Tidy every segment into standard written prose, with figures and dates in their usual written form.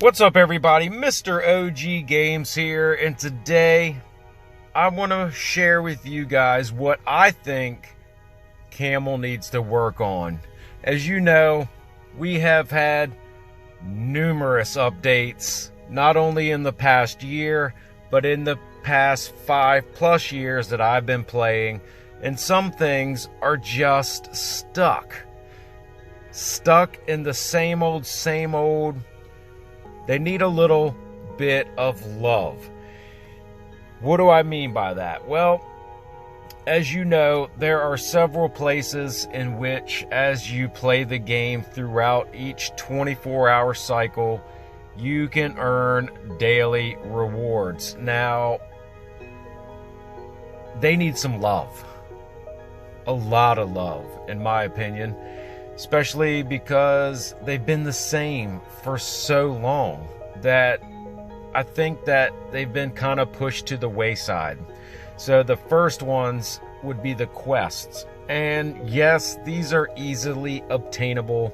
What's up, everybody? Mr. OG Games here, and today I want to share with you guys what I think Camel needs to work on. As you know, we have had numerous updates, not only in the past year, but in the past 5+ years that I've been playing, and some things are just stuck in the same old. They need a little bit of love. What do I mean by that? Well, as you know, there are several places in which, as you play the game throughout each 24-hour cycle, you can earn daily rewards. Now, they need some love. A lot of love, in my opinion. Especially because they've been the same for so long that I think that they've been kind of pushed to the wayside. So the first ones would be the quests. And yes, these are easily obtainable.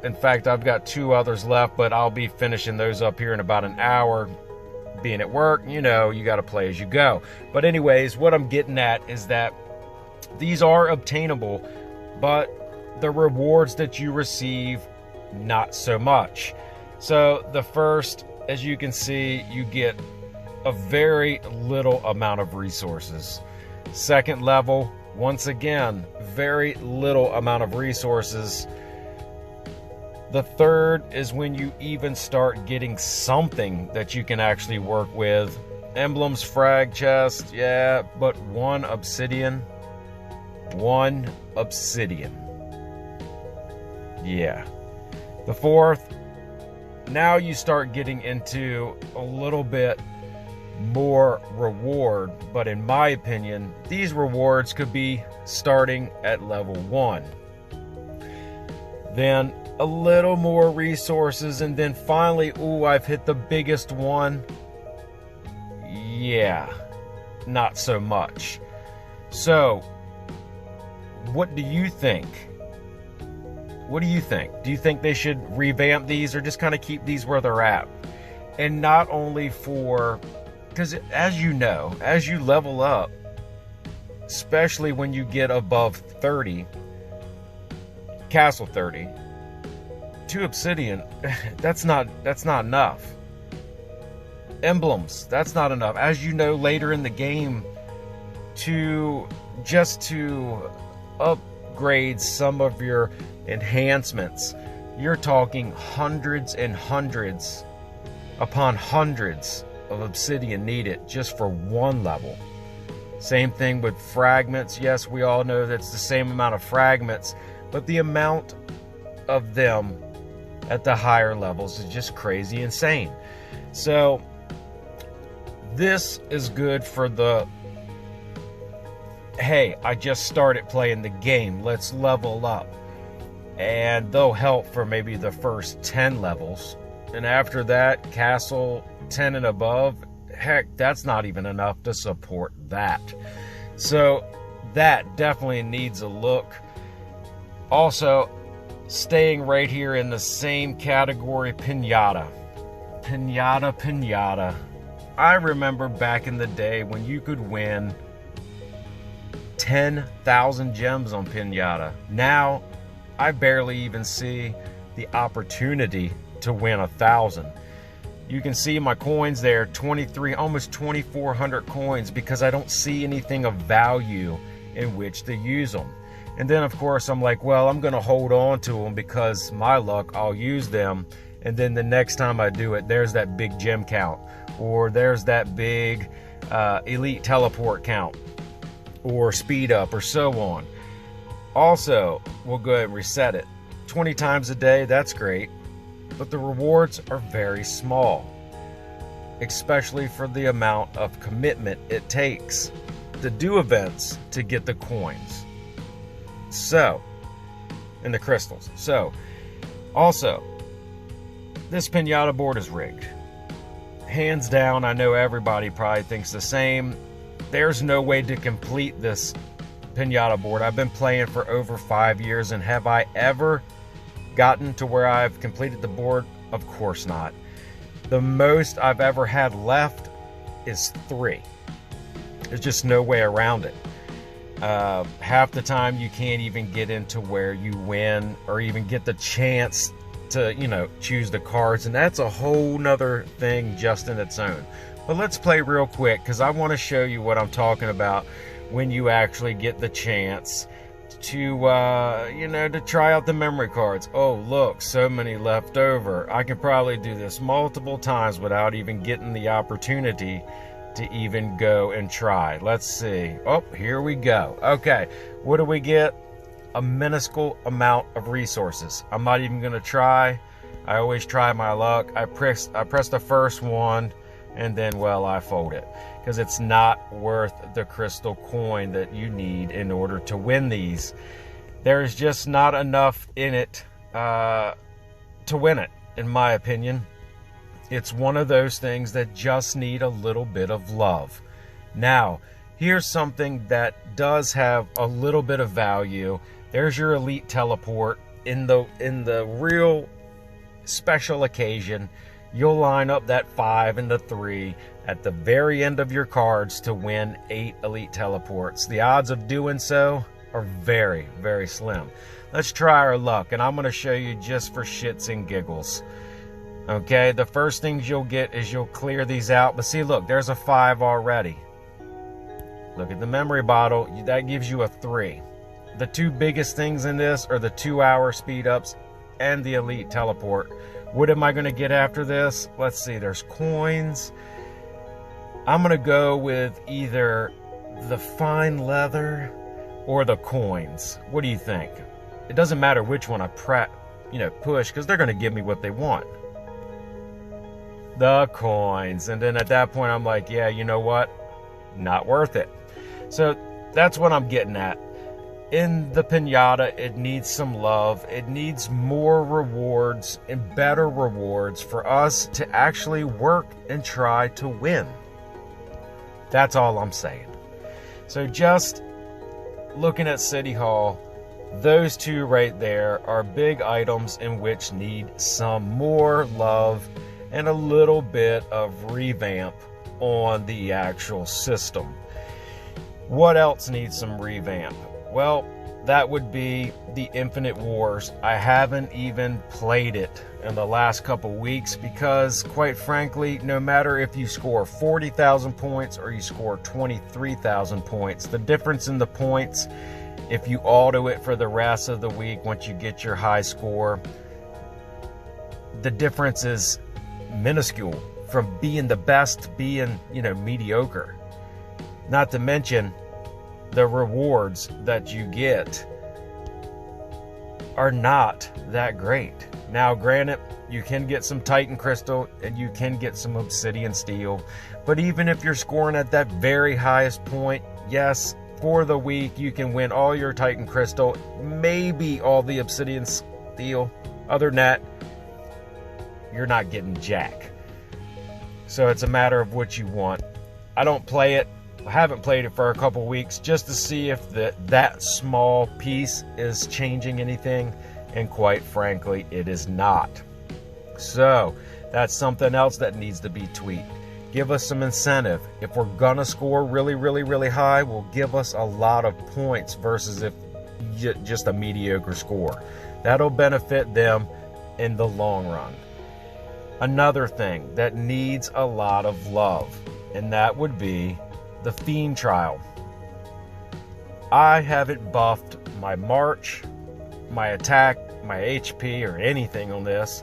In fact, I've got 2 others left, but I'll be finishing those up here in about an hour. Being at work, you know, you got to play as you go. But anyways, what I'm getting at is that these are obtainable, but the rewards that you receive, not so much. So the first, as you can see, you get a very little amount of resources. Second level, once again, very little amount of resources. The third is when you even start getting something that you can actually work with. Emblems, frag chest, yeah, but 1 obsidian. 1 obsidian. Yeah. The fourth, now you start getting into a little bit more reward, but in my opinion, these rewards could be starting at level 1. Then a little more resources, and then finally, ooh, I've hit the biggest one. Yeah, not so much. So, what do you think? What do you think? Do you think they should revamp these or just kind of keep these where they're at? And not only for, because as you know, as you level up, especially when you get above 30, Castle 30, 2 obsidian, that's not enough. Emblems, that's not enough. As you know, later in the game, to upgrade some of your enhancements, you're talking hundreds and hundreds upon hundreds of obsidian needed just for 1 level. Same thing with fragments. Yes, we all know that's the same amount of fragments, but the amount of them at the higher levels is just crazy insane. So this is good for the, hey, I just started playing the game, let's level up. And they'll help for maybe the first 10 levels. And after that, Castle 10 and above, heck, that's not even enough to support that. So that definitely needs a look. Also, staying right here in the same category, Pinata. Pinata. I remember back in the day when you could win 10,000 gems on Pinata. Now, I barely even see the opportunity to win 1,000. You can see my coins there, 23, almost 2,400 coins, because I don't see anything of value in which to use them. And then, of course, I'm like, well, I'm going to hold on to them because my luck, I'll use them. And then the next time I do it, there's that big gem count, or there's that big elite teleport count, or speed up, or so on. Also, we'll go ahead and reset it. 20 times a day, that's great, but the rewards are very small, especially for the amount of commitment it takes to do events to get the coins. So, and the crystals. So, also, this Pinata board is rigged. Hands down, I know everybody probably thinks the same. There's no way to complete this Pinata board. I've been playing for over 5 years, and have I ever gotten to where I've completed the board Of course not. The most I've ever had left is 3. There's just no way around it. Half the time you can't even get into where you win or even get the chance to, choose the cards. And that's a whole nother thing just in its own. But let's play real quick because I want to show you what I'm talking about when you actually get the chance to try out the memory cards. Oh, look, so many left over. I can probably do this multiple times without even getting the opportunity to even go and try. Let's see. Oh, here we go. Okay, what do we get? A minuscule amount of resources. I'm not even going to try. I always try my luck. I press the first one, and then, well, I fold it because it's not worth the crystal coin that you need in order to win these. There's just not enough in it to win it, in my opinion. It's one of those things that just need a little bit of love. Now, here's something that does have a little bit of value. There's your elite teleport. In the real special occasion, you'll line up that 5 and the 3 at the very end of your cards to win 8 elite teleports. The odds of doing so are very, very slim. Let's try our luck, and I'm going to show you just for shits and giggles. Okay, the first things you'll get is you'll clear these out. But see, look, there's a 5 already. Look at the memory bottle. That gives you a 3. The 2 biggest things in this are the 2-hour speed ups and the elite teleport. What am I going to get after this? Let's see, there's coins. I'm going to go with either the fine leather or the coins. What do you think? It doesn't matter which one I push, because they're going to give me what they want. The coins. And then at that point, I'm like, yeah, you know what? Not worth it. So that's what I'm getting at. In the Pinata, it needs some love. It needs more rewards and better rewards for us to actually work and try to win. That's all I'm saying. So just looking at City Hall, those 2 right there are big items in which need some more love and a little bit of revamp on the actual system. What else needs some revamp? Well, that would be the Infinite Wars. I haven't even played it in the last couple weeks because, quite frankly, no matter if you score 40,000 points or you score 23,000 points, the difference in the points, if you auto it for the rest of the week, once you get your high score, the difference is minuscule from being the best to being, mediocre. Not to mention, the rewards that you get are not that great. Now, granted, you can get some Titan Crystal and you can get some Obsidian Steel, but even if you're scoring at that very highest point, yes, for the week you can win all your Titan Crystal, maybe all the Obsidian Steel. Other than that, you're not getting jack. So it's a matter of what you want. I don't play it. I haven't played it for a couple weeks just to see if that small piece is changing anything, and quite frankly, it is not. So that's something else that needs to be tweaked. Give us some incentive. If we're gonna score really, really, really high, will give us a lot of points versus if just a mediocre score. That'll benefit them in the long run. Another thing that needs a lot of love, and that would be the Fiend Trial. I haven't buffed my March, my attack, my HP, or anything on this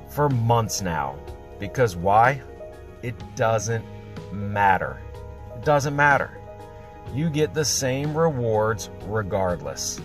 for months now. Because why? It doesn't matter. It doesn't matter. You get the same rewards regardless.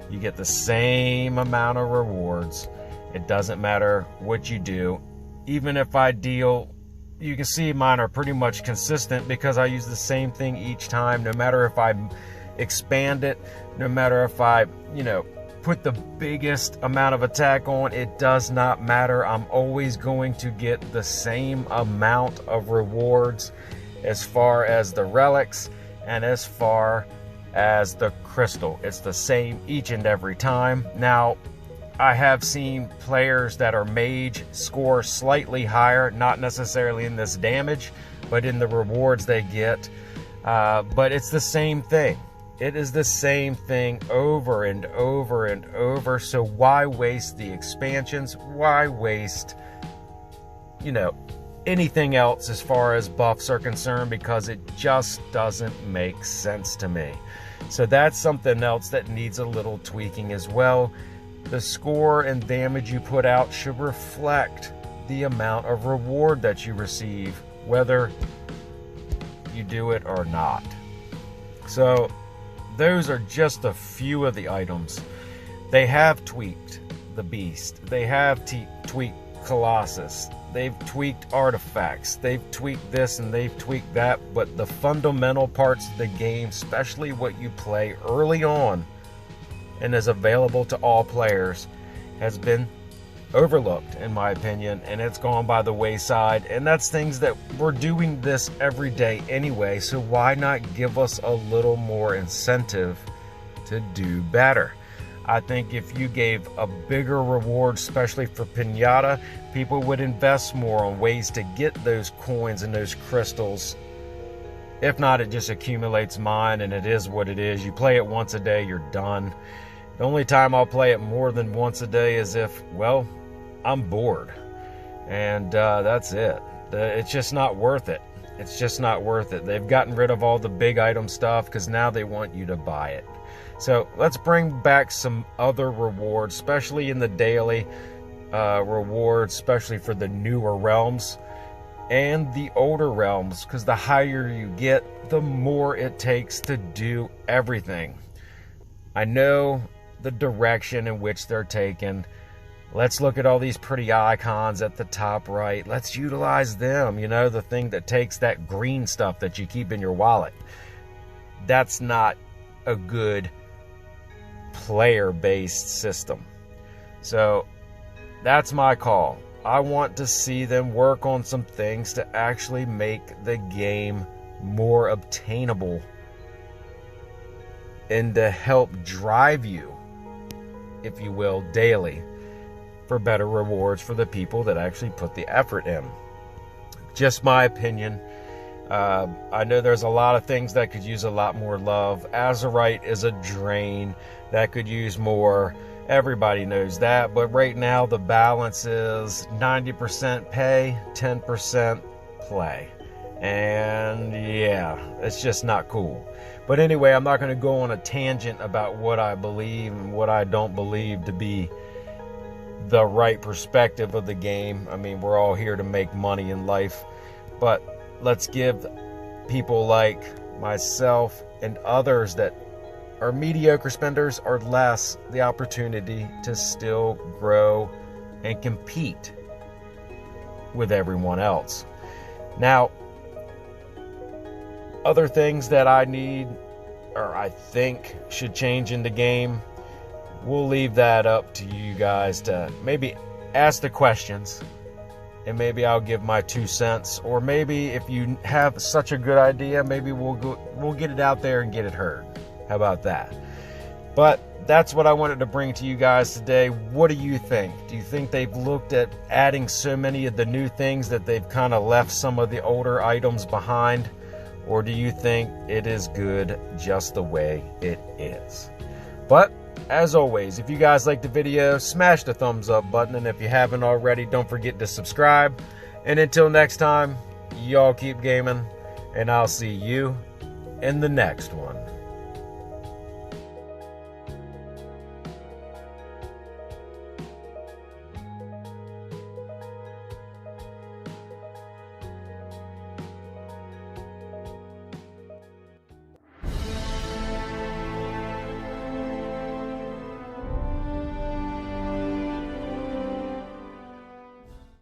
You get the same amount of rewards. It doesn't matter what you do. Even if I deal, you can see mine are pretty much consistent because I use the same thing each time. No matter if I expand it, no matter if I, put the biggest amount of attack on, it does not matter. I'm always going to get the same amount of rewards as far as the relics and as far as the crystal. It's the same each and every time. Now, I have seen players that are mage score slightly higher, not necessarily in this damage, but in the rewards they get. But it's the same thing. It is the same thing over and over and over. So why waste the expansions? Why waste, anything else as far as buffs are concerned? Because it just doesn't make sense to me. So that's something else that needs a little tweaking as well. The score and damage you put out should reflect the amount of reward that you receive, whether you do it or not. So those are just a few of the items. They have tweaked the Beast. They have tweaked Colossus. They've tweaked artifacts. They've tweaked this and they've tweaked that. But the fundamental parts of the game, especially what you play early on and is available to all players, has been overlooked, in my opinion, and it's gone by the wayside. And that's things that we're doing this every day anyway, so why not give us a little more incentive to do better? I think if you gave a bigger reward, especially for Pinata, people would invest more on ways to get those coins and those crystals. If not, it just accumulates mine, and it is what it is. You play it once a day, you're done. The only time I'll play it more than once a day is if, well, I'm bored. And that's it. It's just not worth it. It's just not worth it. They've gotten rid of all the big item stuff because now they want you to buy it. So let's bring back some other rewards, especially in the daily rewards, especially for the newer realms and the older realms, because the higher you get, the more it takes to do everything. I know the direction in which they're taken. Let's look at all these pretty icons at the top right. Let's utilize them. The thing that takes that green stuff that you keep in your wallet. That's not a good player-based system. So that's my call. I want to see them work on some things to actually make the game more obtainable and to help drive you, if you will, daily for better rewards for the people that actually put the effort in. Just my opinion. I know there's a lot of things that could use a lot more love. Azurite is a drain that could use more. Everybody knows that. But right now the balance is 90% pay, 10% play. And yeah, it's just not cool. But anyway, I'm not going to go on a tangent about what I believe and what I don't believe to be the right perspective of the game. I mean, we're all here to make money in life. But let's give people like myself and others that are mediocre spenders or less the opportunity to still grow and compete with everyone else. Now, other things that I need or I think should change in the game, we'll leave that up to you guys to maybe ask the questions, and maybe I'll give my 2 cents. Or maybe if you have such a good idea, maybe we'll get it out there and get it heard. How about that? But that's what I wanted to bring to you guys today. What do you think? Do you think they've looked at adding so many of the new things that they've kind of left some of the older items behind? Or do you think it is good just the way it is? But as always, if you guys like the video, smash the thumbs up button. And if you haven't already, don't forget to subscribe. And until next time, y'all keep gaming. And I'll see you in the next one.